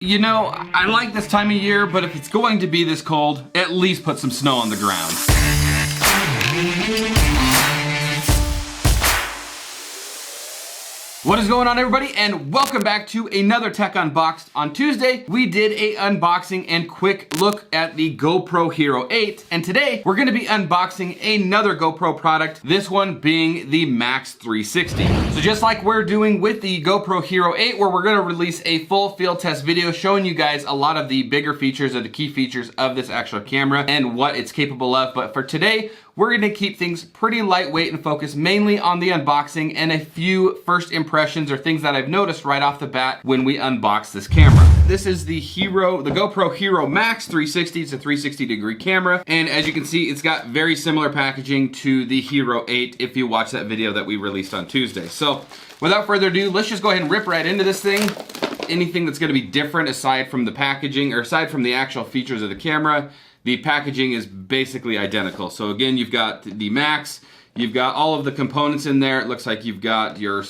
You know, I like this time of year, but if it's going to be this cold, at least put some snow on the ground. What is going on, everybody, and welcome back to another Tech Unboxed. On Tuesday, we did a unboxing and quick look at the GoPro Hero 8, and today we're gonna be unboxing another GoPro product, this one being the Max 360. So just like we're doing with the GoPro Hero 8, where we're gonna release a full field test video showing you guys a lot of the bigger features or the key features of this actual camera and what it's capable of. But for today, we're gonna keep things pretty lightweight and focus mainly on the unboxing and a few first impressions or things that I've noticed right off the bat when we unbox this camera. This is the GoPro Hero Max 360. It's a 360 degree camera. And as you can see, it's got very similar packaging to the Hero 8 if you watch that video that we released on Tuesday. So without further ado, let's just go ahead and rip right into this thing. Anything that's gonna be different aside from the packaging or aside from the actual features of the camera, the packaging is basically identical. So again, you've got the Max, you've got all of the components in there. It looks like you've got your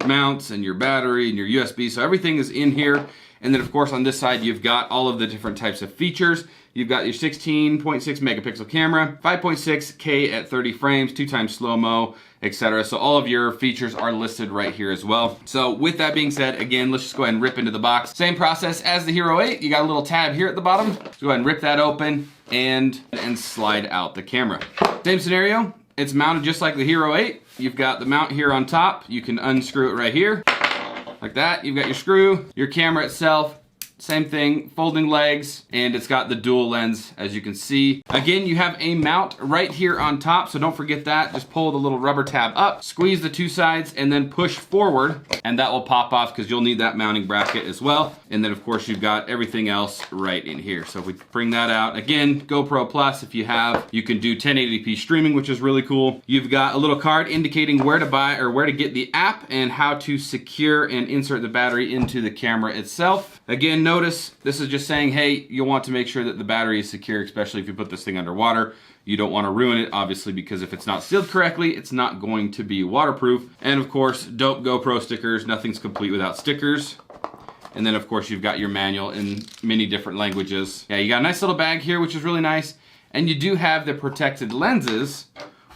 mounts and your battery and your USB, so everything is in here. And then of course on this side, you've got all of the different types of features. You've got your 16.6 megapixel camera, 5.6K at 30 frames, 2x slow-mo, etc. So all of your features are listed right here as well. So with that being said, again, let's just go ahead and rip into the box. Same process as the Hero 8. You got a little tab here at the bottom. So go ahead and rip that open and slide out the camera. Same scenario. It's mounted just like the Hero 8. You've got the mount here on top. You can unscrew it right here, like that. You've got your screw, your camera itself. Same thing, folding legs, and it's got the dual lens, as you can see. Again, you have a mount right here on top, so don't forget that. Just pull the little rubber tab up, squeeze the two sides, and then push forward, and that will pop off because you'll need that mounting bracket as well. And then, of course, you've got everything else right in here. So if we bring that out, again, GoPro Plus, if you have, you can do 1080p streaming, which is really cool. You've got a little card indicating where to buy or where to get the app and how to secure and insert the battery into the camera itself. Again, notice this is just saying, hey, you'll want to make sure that the battery is secure, especially if you put this thing underwater. You don't want to ruin it, obviously, because if it's not sealed correctly, it's not going to be waterproof. And of course, dope GoPro stickers. Nothing's complete without stickers. And then of course, you've got your manual in many different languages. Yeah, you got a nice little bag here, which is really nice. And you do have the protected lenses,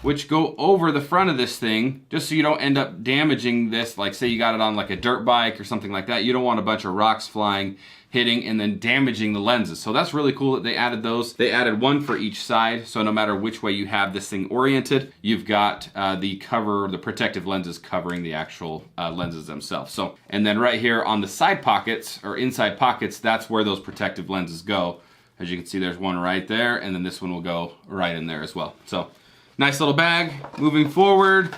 which go over the front of this thing, just so you don't end up damaging this. Like say you got it on like a dirt bike or something like that. You don't want a bunch of rocks flying, hitting, and then damaging the lenses. So that's really cool that they added those. They added one for each side, so no matter which way you have this thing oriented, you've got the protective lenses covering the actual lenses themselves. So, and then right here on the side pockets, or inside pockets, that's where those protective lenses go. As you can see, there's one right there, and then this one will go right in there as well. So, nice little bag. Moving forward,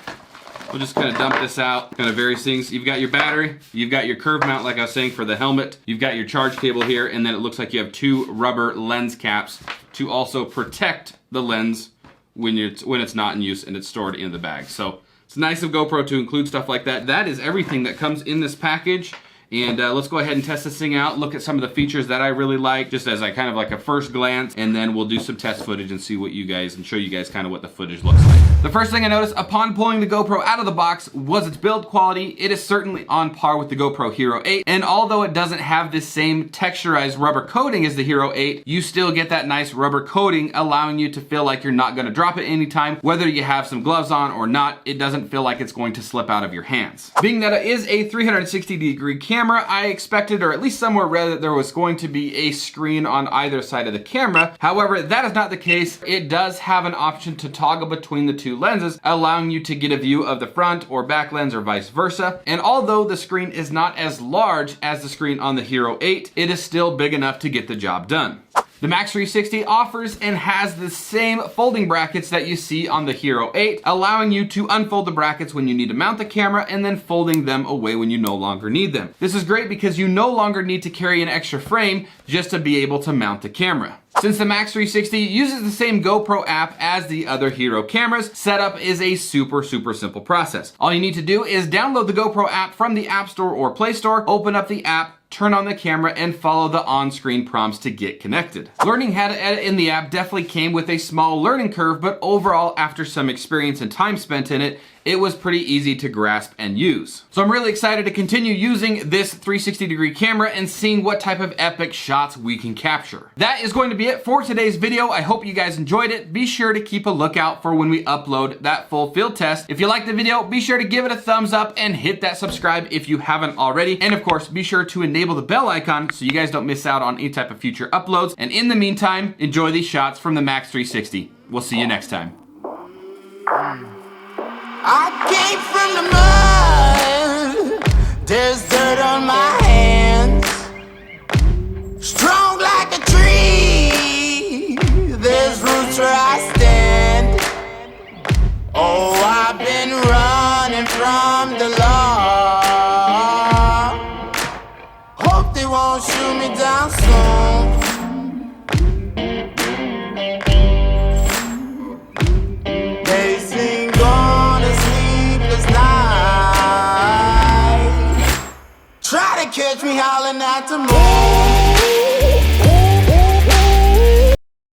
we'll just kind of dump this out, kind of various things. You've got your battery, you've got your curve mount, like I was saying, for the helmet. You've got your charge cable here, and then it looks like you have two rubber lens caps to also protect the lens when it's not in use and it's stored in the bag. So it's nice of GoPro to include stuff like that. That is everything that comes in this package. And let's go ahead and test this thing out, look at some of the features that I really like, just as kind of like a first glance, and then we'll do some test footage and see what you guys, and show you guys kind of what the footage looks like. The first thing I noticed upon pulling the GoPro out of the box was its build quality. It is certainly on par with the GoPro Hero 8, and although it doesn't have this same texturized rubber coating as the Hero 8, you still get that nice rubber coating, allowing you to feel like you're not gonna drop it anytime. Whether you have some gloves on or not, it doesn't feel like it's going to slip out of your hands. Being that it is a 360 degree camera, I expected, or at least somewhere read, that there was going to be a screen on either side of the camera. However, that is not the case. It does have an option to toggle between the two lenses, allowing you to get a view of the front or back lens or vice versa. And although the screen is not as large as the screen on the Hero 8, it is still big enough to get the job done. The Max 360 offers and has the same folding brackets that you see on the Hero 8, allowing you to unfold the brackets when you need to mount the camera and then folding them away when you no longer need them. This is great because you no longer need to carry an extra frame just to be able to mount the camera. Since the Max 360 uses the same GoPro app as the other Hero cameras, setup is a super simple process. All you need to do is download the GoPro app from the App Store or Play Store, open up the app, turn on the camera, and follow the on-screen prompts to get connected. Learning how to edit in the app definitely came with a small learning curve, but overall, after some experience and time spent in it, it was pretty easy to grasp and use. So I'm really excited to continue using this 360-degree camera and seeing what type of epic shots we can capture. That is going to be it for today's video. I hope you guys enjoyed it. Be sure to keep a lookout for when we upload that full field test. If you liked the video, be sure to give it a thumbs up and hit that subscribe if you haven't already. And of course, be sure to enable the bell icon so you guys don't miss out on any type of future uploads. And in the meantime, enjoy these shots from the Max 360. We'll see you next time. I came from the mud, there's dirt on my hands. Strong like a tree, there's roots where I stand. Oh, I've been running from the law. Hope they won't shoot me down soon. They sing on a sleepless night, try to catch me howling at the moon.